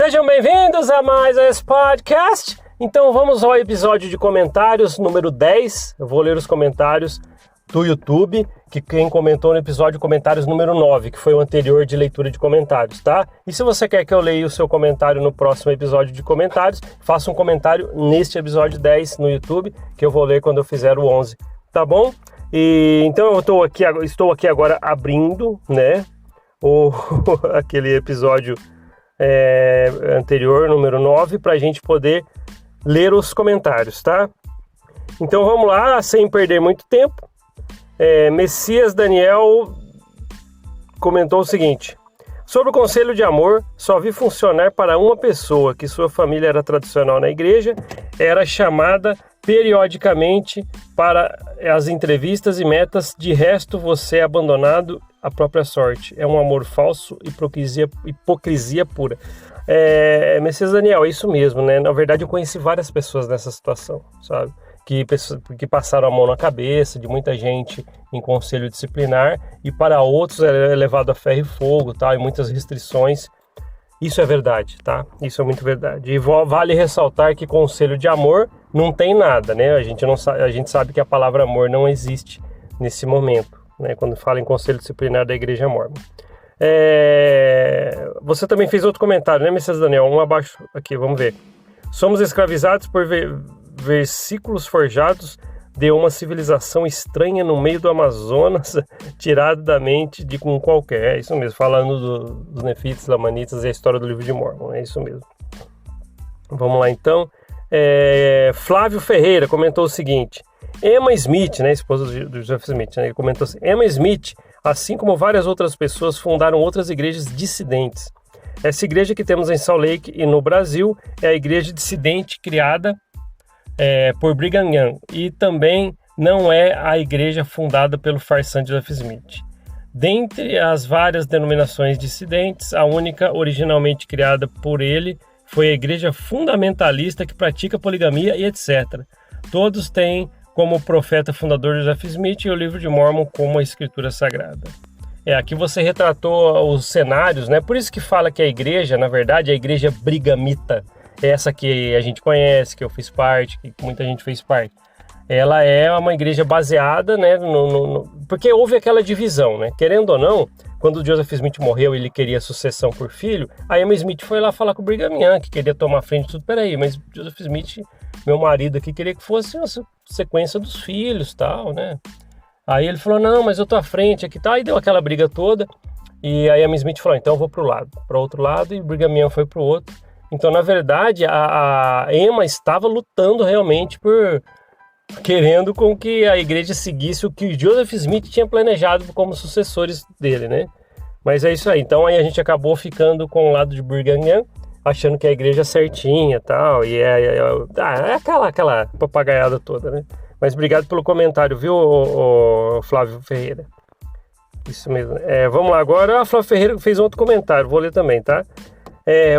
Sejam bem-vindos a mais esse podcast. Então vamos ao episódio de comentários número 10. Eu vou ler os comentários do YouTube, que quem comentou no episódio comentários número 9, que foi o anterior de leitura de comentários, tá? E se você quer que eu leia o seu comentário no próximo episódio de comentários, faça um comentário neste episódio 10 no YouTube, que eu vou ler quando eu fizer o 11, tá bom? E então eu estou aqui agora abrindo, né, aquele episódio anterior, número 9, para a gente poder ler os comentários, tá? Então vamos lá, sem perder muito tempo. Messias Daniel comentou o seguinte: sobre o conselho de amor, só vi funcionar para uma pessoa, que sua família era tradicional na igreja, era chamada periodicamente para as entrevistas e metas, de resto você é abandonado à própria sorte. É um amor falso, hipocrisia pura. Messias Daniel, é isso mesmo, né? Na verdade eu conheci várias pessoas nessa situação, sabe? Que passaram a mão na cabeça de muita gente em conselho disciplinar, e para outros é levado a ferro e fogo, tá? E muitas restrições. Isso é verdade, tá? Isso é muito verdade. E vale ressaltar que conselho de amor não tem nada, né? A gente sabe que a palavra amor não existe nesse momento, né? Quando fala em conselho disciplinar da Igreja Mórmon. Você também fez outro comentário, né, Messias Daniel? Um abaixo aqui, vamos ver. Somos escravizados por versículos forjados de uma civilização estranha no meio do Amazonas, tirado da mente de um qualquer. É isso mesmo, falando dos nefites, lamanitas e a história do livro de Mórmon. É isso mesmo. Vamos lá então. Flávio Ferreira comentou o seguinte: Emma Smith, né, esposa do Joseph Smith, né, ele comentou assim: Emma Smith, assim como várias outras pessoas, fundaram outras igrejas dissidentes. Essa igreja que temos em Salt Lake e no Brasil é a igreja dissidente criada por Brigham Young, e também não é a igreja fundada pelo farsante Joseph Smith. Dentre as várias denominações dissidentes, a única originalmente criada por ele foi a igreja fundamentalista, que pratica poligamia e etc. Todos têm como profeta fundador Joseph Smith e o livro de Mórmon como a escritura sagrada. Aqui você retratou os cenários, né? Por isso que fala que a igreja, na verdade, é a igreja brigamita. Essa que a gente conhece, que eu fiz parte, que muita gente fez parte. Ela é uma igreja baseada, né, porque houve aquela divisão, né? Querendo ou não, quando o Joseph Smith morreu e ele queria sucessão por filho, a Emma Smith foi lá falar com o Brigham Young, que queria tomar a frente de tudo. Peraí, mas Joseph Smith, meu marido aqui, queria que fosse uma sequência dos filhos, tal, né? Aí ele falou: não, mas eu tô à frente aqui, tá? Aí deu aquela briga toda, e aí a Emma Smith falou: então eu vou para outro lado, e o Brigham Young foi pro outro. Então, na verdade, a Emma estava lutando realmente querendo com que a igreja seguisse o que Joseph Smith tinha planejado como sucessores dele, né? Mas é isso aí. Então, aí a gente acabou ficando com o lado de Brigham Young, achando que a igreja é certinha e tal, e aquela papagaiada toda, né? Mas obrigado pelo comentário, viu, Flávio Ferreira? Isso mesmo. Vamos lá agora. A Flávio Ferreira fez outro comentário, vou ler também, tá?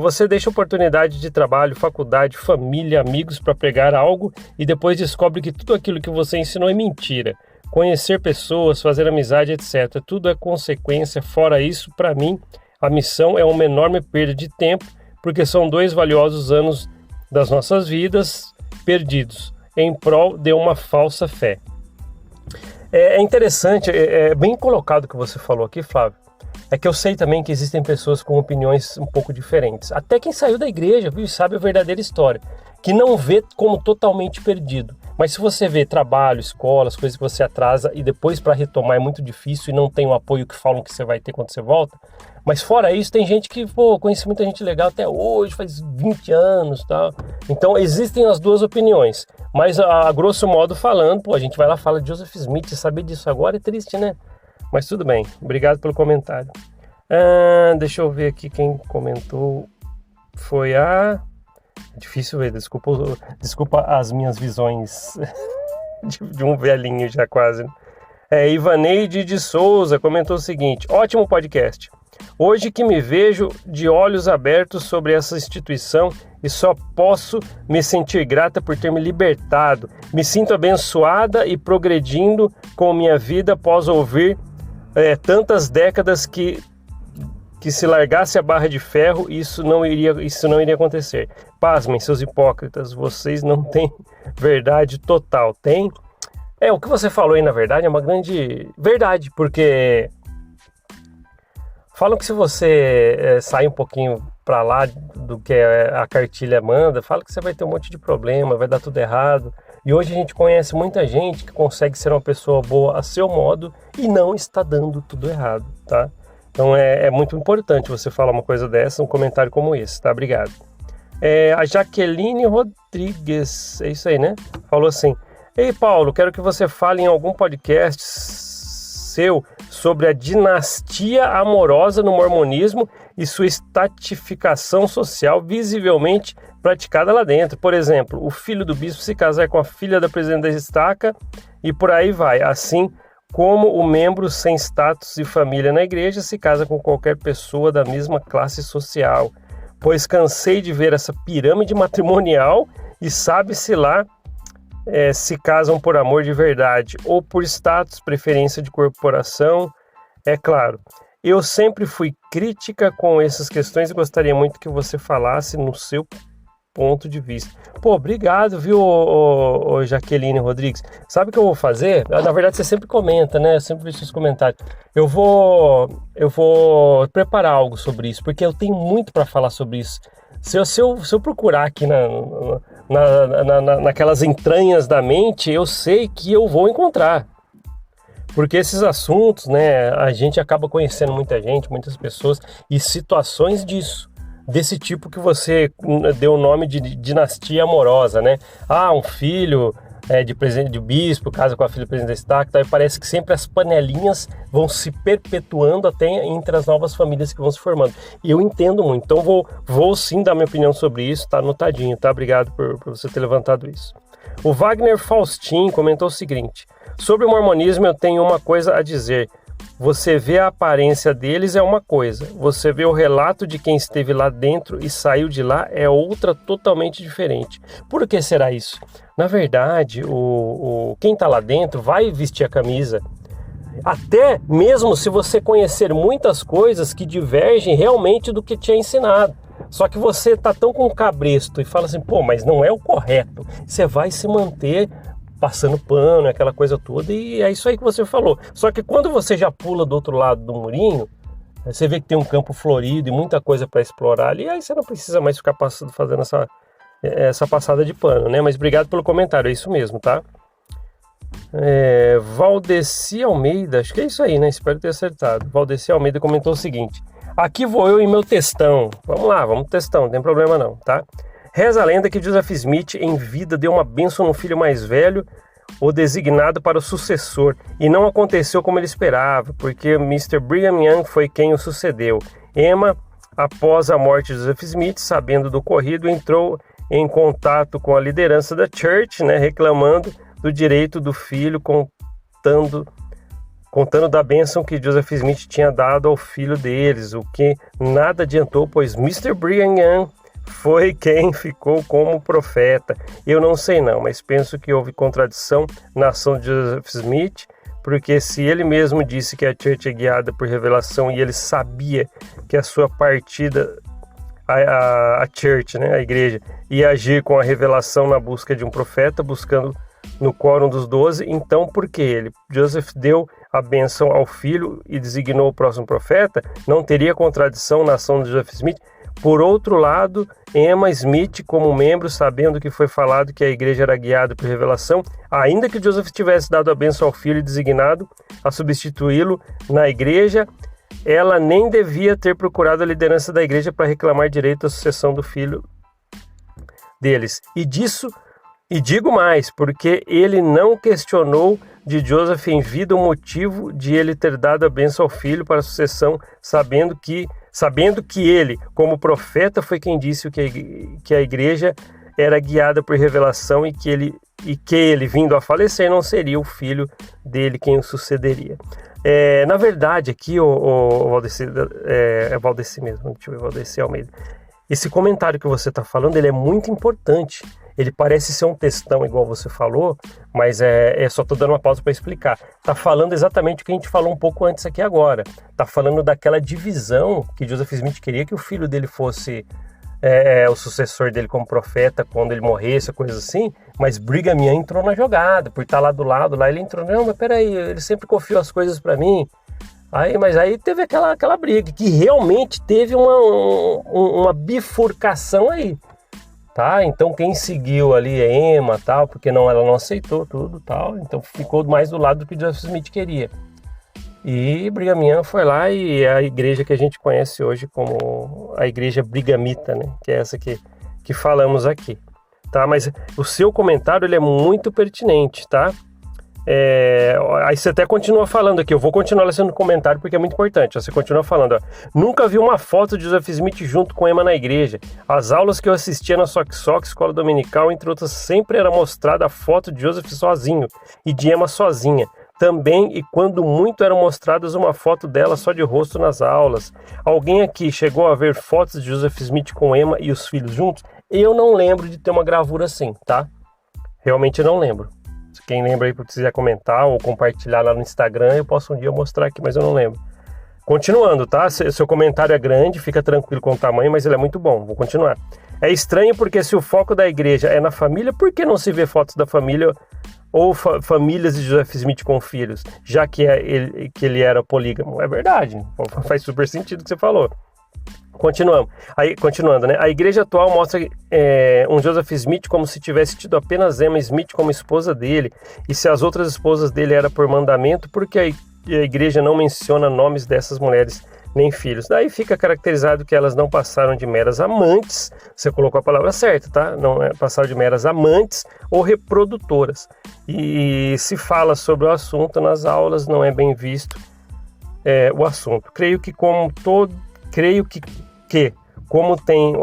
Você deixa oportunidade de trabalho, faculdade, família, amigos para pregar algo e depois descobre que tudo aquilo que você ensinou é mentira. Conhecer pessoas, fazer amizade, etc. Tudo é consequência. Fora isso, para mim, a missão é uma enorme perda de tempo, porque são 2 valiosos anos das nossas vidas perdidos em prol de uma falsa fé. É interessante, é bem colocado o que você falou aqui, Flávio. É que eu sei também que existem pessoas com opiniões um pouco diferentes. Até quem saiu da igreja, viu, sabe a verdadeira história, que não vê como totalmente perdido. Mas se você vê trabalho, escolas, coisas que você atrasa e depois para retomar é muito difícil e não tem o apoio que falam que você vai ter quando você volta. Mas fora isso, tem gente que, conheci muita gente legal até hoje, faz 20 anos, tal. Então existem as duas opiniões. Mas a grosso modo falando, a gente vai lá e fala de Joseph Smith, saber disso agora é triste, né? Mas tudo bem, obrigado pelo comentário. Deixa eu ver aqui quem comentou. Foi a... Difícil ver, desculpa as minhas visões de um velhinho já quase. Ivaneide de Souza comentou o seguinte: ótimo podcast. Hoje que me vejo de olhos abertos sobre essa instituição e só posso me sentir grata por ter me libertado. Me sinto abençoada e progredindo com minha vida após ouvir tantas décadas que que se largasse a barra de ferro, isso não iria acontecer. Pasmem, seus hipócritas, vocês não têm verdade total. Tem? O que você falou aí, na verdade, é uma grande verdade, porque falam que se você sair um pouquinho para lá do que a cartilha manda, fala que você vai ter um monte de problema, vai dar tudo errado. E hoje a gente conhece muita gente que consegue ser uma pessoa boa a seu modo e não está dando tudo errado, tá? Então é muito importante você falar uma coisa dessa, um comentário como esse, tá? Obrigado. A Jaqueline Rodrigues, é isso aí, né? Falou assim: Ei, Paulo, quero que você fale em algum podcast seu sobre a dinastia amorosa no mormonismo e sua estratificação social visivelmente praticada lá dentro. Por exemplo, o filho do bispo se casar com a filha da presidente da estaca e por aí vai. Assim como o membro sem status e família na igreja se casa com qualquer pessoa da mesma classe social. Pois cansei de ver essa pirâmide matrimonial e sabe-se lá se casam por amor de verdade ou por status, preferência de corporação. É claro, eu sempre fui crítica com essas questões e gostaria muito que você falasse no seu ponto de vista. Pô, obrigado, viu, Jaqueline Rodrigues. Sabe o que eu vou fazer? Na verdade, você sempre comenta, né? Eu sempre vejo seus comentários. Eu vou preparar algo sobre isso, porque eu tenho muito para falar sobre isso. Se eu procurar aqui naquelas entranhas da mente, eu sei que eu vou encontrar. Porque esses assuntos, né, a gente acaba conhecendo muita gente, muitas pessoas e situações desse tipo que você deu o nome de dinastia amorosa, né? Um filho de presidente de bispo, casa com a filha do presidente da estaca, então parece que sempre as panelinhas vão se perpetuando até entre as novas famílias que vão se formando. E eu entendo muito, então vou sim dar minha opinião sobre isso, tá anotadinho, tá? Obrigado por você ter levantado isso. O Wagner Faustin comentou o seguinte: sobre o mormonismo eu tenho uma coisa a dizer. Você vê a aparência deles é uma coisa, você vê o relato de quem esteve lá dentro e saiu de lá é outra totalmente diferente. Por que será isso? Na verdade, quem está lá dentro vai vestir a camisa, até mesmo se você conhecer muitas coisas que divergem realmente do que te é ensinado. Só que você está tão com cabresto e fala assim, pô, mas não é o correto. Você vai se manter passando pano, aquela coisa toda, e é isso aí que você falou. Só que quando você já pula do outro lado do murinho, você vê que tem um campo florido e muita coisa para explorar ali, aí você não precisa mais ficar fazendo essa passada de pano, né? Mas obrigado pelo comentário, é isso mesmo, tá? Valdeci Almeida, acho que é isso aí, né? Espero ter acertado. Valdeci Almeida comentou o seguinte: aqui vou eu e meu textão. Vamos lá, vamos textão, não tem problema não, tá? Reza a lenda que Joseph Smith, em vida, deu uma bênção no filho mais velho, o designado para o sucessor, e não aconteceu como ele esperava, porque Mr. Brigham Young foi quem o sucedeu. Emma, após a morte de Joseph Smith, sabendo do ocorrido, entrou em contato com a liderança da Church, né, reclamando do direito do filho, contando da bênção que Joseph Smith tinha dado ao filho deles, o que nada adiantou, pois Mr. Brigham Young foi quem ficou como profeta. Eu não sei não, mas penso que houve contradição na ação de Joseph Smith, porque se ele mesmo disse que a Church é guiada por revelação e ele sabia que a sua partida, a Church, né, a igreja, ia agir com a revelação na busca de um profeta, buscando no quórum dos 12, então por que ele? Joseph deu a bênção ao filho e designou o próximo profeta? Não teria contradição na ação de Joseph Smith? Por outro lado, Emma Smith, como membro, sabendo que foi falado que a igreja era guiada por revelação, ainda que Joseph tivesse dado a bênção ao filho e designado a substituí-lo na igreja, ela nem devia ter procurado a liderança da igreja para reclamar direito à sucessão do filho deles. E digo mais, porque ele não questionou de Joseph em vida o motivo de ele ter dado a bênção ao filho para a sucessão, sabendo que ele, como profeta, foi quem disse que a igreja era guiada por revelação e que ele, vindo a falecer, não seria o filho dele quem o sucederia. Na verdade, aqui, o Valdeci, Valdeci mesmo, deixa eu ver, Valdeci Almeida, esse comentário que você está falando, ele é muito importante. Ele parece ser um textão, igual você falou, mas só tô dando uma pausa para explicar. Tá falando exatamente o que a gente falou um pouco antes aqui agora. Tá falando daquela divisão que Joseph Smith queria que o filho dele fosse o sucessor dele como profeta quando ele morresse, coisa assim, mas Brigham Young entrou na jogada, por estar lá do lado, lá ele entrou, não, mas peraí, ele sempre confiou as coisas para mim. Mas aí teve aquela briga, que realmente teve uma bifurcação aí, tá? Então quem seguiu ali é Emma, tal, porque ela não aceitou tudo, tal, então ficou mais do lado do que Joseph Smith queria. E Brigham Young foi lá e a igreja que a gente conhece hoje como a igreja brigamita, né? Que é essa que falamos aqui, tá? Mas o seu comentário, ele é muito pertinente, tá? Aí você até continua falando aqui, eu vou continuar lendo o comentário porque é muito importante. Você continua falando, ó, nunca vi uma foto de Joseph Smith junto com Emma na igreja. As aulas que eu assistia na Sock escola dominical, entre outras, sempre era mostrada a foto de Joseph sozinho e de Emma sozinha. Também, e quando muito, eram mostradas uma foto dela só de rosto nas aulas. Alguém aqui chegou a ver fotos de Joseph Smith com Emma e os filhos juntos? Eu não lembro de ter uma gravura assim, tá? Realmente não lembro. Quem lembra aí, se quiser comentar ou compartilhar lá no Instagram, eu posso um dia mostrar aqui, mas eu não lembro. Continuando, tá? Seu comentário é grande, fica tranquilo com o tamanho, mas ele é muito bom. Vou continuar. É estranho porque se o foco da igreja é na família, por que não se vê fotos da família ou famílias de Joseph Smith com filhos, já que ele era polígamo? É verdade, faz super sentido o que você falou. Continuando, né? A igreja atual mostra um Joseph Smith como se tivesse tido apenas Emma Smith como esposa dele, e se as outras esposas dele era por mandamento, porque a igreja não menciona nomes dessas mulheres nem filhos. Daí fica caracterizado que elas não passaram de meras amantes, você colocou a palavra certa, tá? Não passaram de meras amantes ou reprodutoras. E se fala sobre o assunto nas aulas, não é bem visto o assunto. Creio que como tem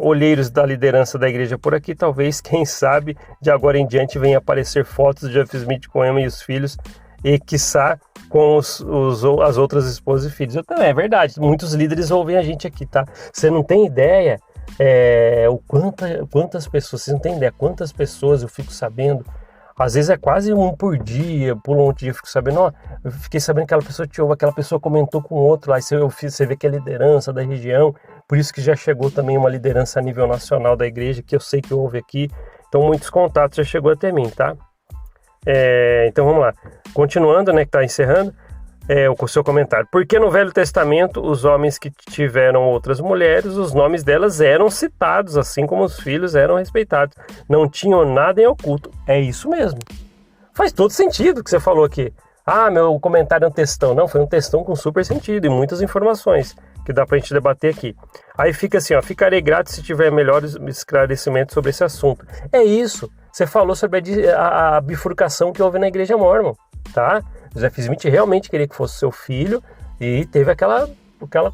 olheiros da liderança da igreja por aqui, talvez, quem sabe, de agora em diante venha aparecer fotos de Joseph Smith com Emma e os filhos, e quiçá com as outras esposas e filhos. É verdade, muitos líderes ouvem a gente aqui, tá? Você não tem ideia quantas pessoas, você não tem ideia quantas pessoas eu fico sabendo. Às vezes é quase um por dia, por um dia eu fico sabendo, eu fiquei sabendo que aquela pessoa comentou com outro lá, você vê que é liderança da região, por isso que já chegou também uma liderança a nível nacional da igreja, que eu sei que houve aqui, então muitos contatos já chegou até mim, tá? Então vamos lá, continuando, né, que tá encerrando, o seu comentário. Porque no Velho Testamento, os homens que tiveram outras mulheres, os nomes delas eram citados, assim como os filhos eram respeitados. Não tinham nada em oculto. É isso mesmo. Faz todo sentido o que você falou aqui. Meu comentário é um textão. Não, foi um textão com super sentido e muitas informações que dá pra gente debater aqui. Aí fica assim, ficarei grato se tiver melhores esclarecimentos sobre esse assunto. É isso. Você falou sobre a bifurcação que houve na igreja mórmon, tá? Joseph Smith realmente queria que fosse seu filho e teve aquela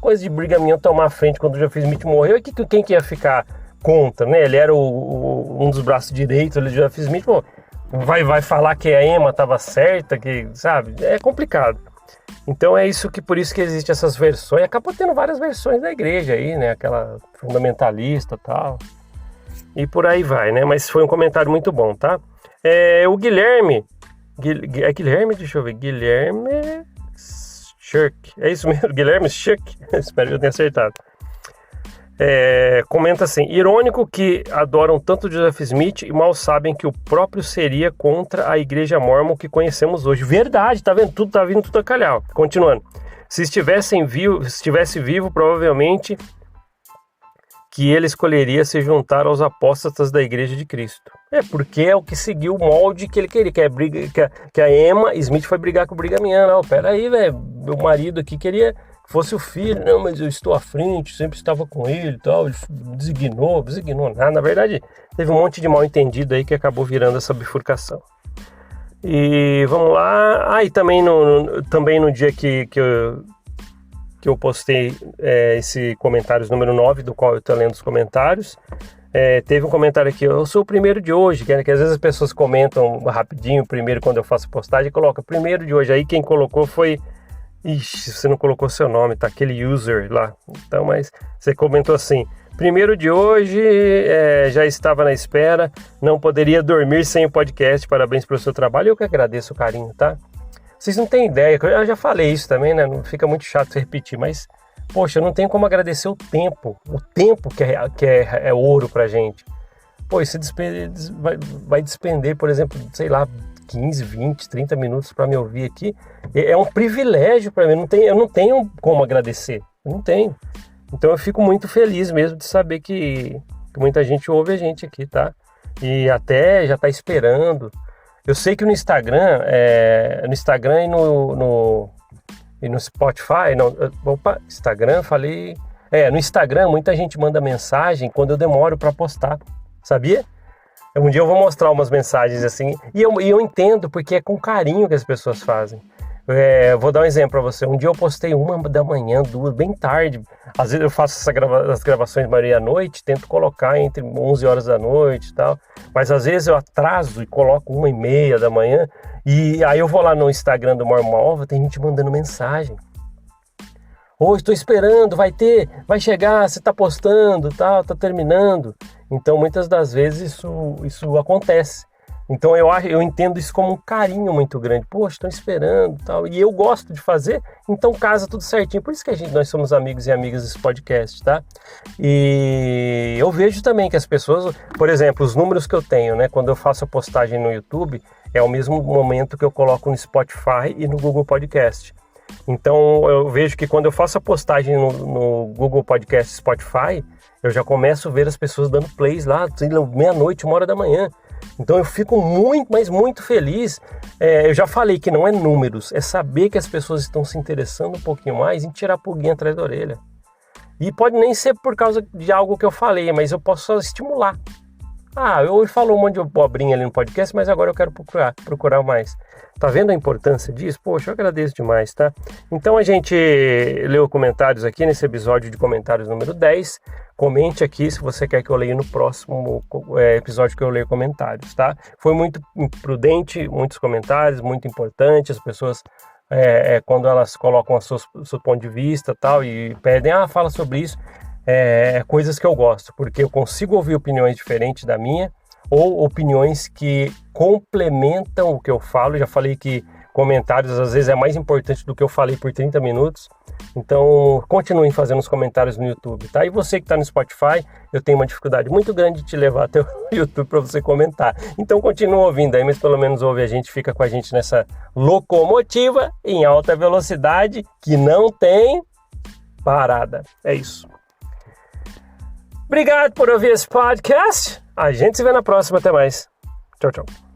coisa de Brigham Young tomar a frente quando o Joseph Smith morreu. E quem que ia ficar contra, né? Ele era um dos braços direitos ali de Joseph Smith. Vai falar que a Emma estava certa, que, sabe? É complicado. Então por isso que existem essas versões. Acabou tendo várias versões da igreja aí, né? Aquela fundamentalista e tal. E por aí vai, né? Mas foi um comentário muito bom, tá? O Guilherme... Guilherme, deixa eu ver, Guilherme Shirk, é isso mesmo, Guilherme Shirk, espero que eu tenha acertado. Comenta assim, irônico que adoram tanto Joseph Smith e mal sabem que o próprio seria contra a igreja mórmon que conhecemos hoje. Verdade, tá vendo? Tá vindo tudo a calhar. Continuando, se estivesse vivo, provavelmente que ele escolheria se juntar aos apóstatas da Igreja de Cristo. Porque é o que seguiu o molde que ele queria, que a Emma Smith foi brigar com o Brigham Young. Não, peraí, velho, meu marido aqui queria que fosse o filho, não, mas eu estou à frente, sempre estava com ele e tal, ele designou nada. Na verdade, teve um monte de mal entendido aí que acabou virando essa bifurcação. E vamos lá, e também no dia que eu postei esse comentários número 9, do qual eu estou lendo os comentários, teve um comentário aqui, eu sou o primeiro de hoje, que às vezes as pessoas comentam rapidinho, primeiro quando eu faço postagem, coloca primeiro de hoje, aí quem colocou foi Ixi, você não colocou seu nome, tá? Aquele user lá. Então, mas você comentou assim: primeiro de hoje, já estava na espera, não poderia dormir sem o podcast. Parabéns pelo seu trabalho. Eu que agradeço o carinho, tá? Vocês não têm ideia, eu já falei isso também, né? Não fica muito chato repetir, mas, poxa, eu não tenho como agradecer o tempo que é ouro pra gente. Pô, você vai despender, por exemplo, sei lá, 15, 20, 30 minutos para me ouvir aqui. É um privilégio para mim, eu não tenho como agradecer, eu não tenho. Então eu fico muito feliz mesmo de saber que muita gente ouve a gente aqui, tá? E até já tá esperando. Eu sei que no Instagram e no Spotify, Instagram, falei... no Instagram muita gente manda mensagem quando eu demoro para postar, sabia? Um dia eu vou mostrar umas mensagens assim, e eu entendo porque é com carinho que as pessoas fazem. Vou dar um exemplo para você. Um dia eu postei 1 da manhã, 2, bem tarde. Às vezes eu faço as gravações maioria à noite, tento colocar entre 11 horas da noite e tal. Mas às vezes eu atraso e coloco 1:30 da manhã. E aí eu vou lá no Instagram do Mormova, tem gente mandando mensagem. Hoje estou esperando, vai chegar, você está postando, tá terminando. Então muitas das vezes isso acontece. Então eu entendo isso como um carinho muito grande. Poxa, estão esperando e tal. E eu gosto de fazer, então casa tudo certinho. Por isso que nós somos amigos e amigas desse podcast, tá? E eu vejo também que as pessoas, por exemplo, os números que eu tenho, né? Quando eu faço a postagem no YouTube, é o mesmo momento que eu coloco no Spotify e no Google Podcast. Então eu vejo que quando eu faço a postagem no Google Podcast, Spotify, eu já começo a ver as pessoas dando plays lá, meia-noite, 1 hora da manhã. Então eu fico muito, mas muito feliz. Eu já falei que não é números, é saber que as pessoas estão se interessando um pouquinho mais em tirar a pulguinha atrás da orelha. E pode nem ser por causa de algo que eu falei, mas eu posso só estimular. Eu falou um monte de bobrinha ali no podcast, mas agora eu quero procurar mais. Tá vendo a importância disso? Poxa, eu agradeço demais, tá? Então a gente leu comentários aqui nesse episódio de comentários número 10. Comente aqui se você quer que eu leia no próximo episódio que eu leio comentários, tá? Foi muito prudente, muitos comentários, muito importante. As pessoas, quando elas colocam o seu ponto de vista tal, e pedem, fala sobre isso, coisas que eu gosto, porque eu consigo ouvir opiniões diferentes da minha, ou opiniões que complementam o que eu falo. Já falei que comentários às vezes é mais importante do que eu falei por 30 minutos. Então continuem fazendo os comentários no YouTube, tá? E você que está no Spotify, eu tenho uma dificuldade muito grande de te levar até o YouTube para você comentar. Então continua ouvindo aí, mas pelo menos ouve a gente, fica com a gente nessa locomotiva em alta velocidade que não tem parada. É isso. Obrigado por ouvir esse podcast. A gente se vê na próxima. Até mais. Tchau, tchau.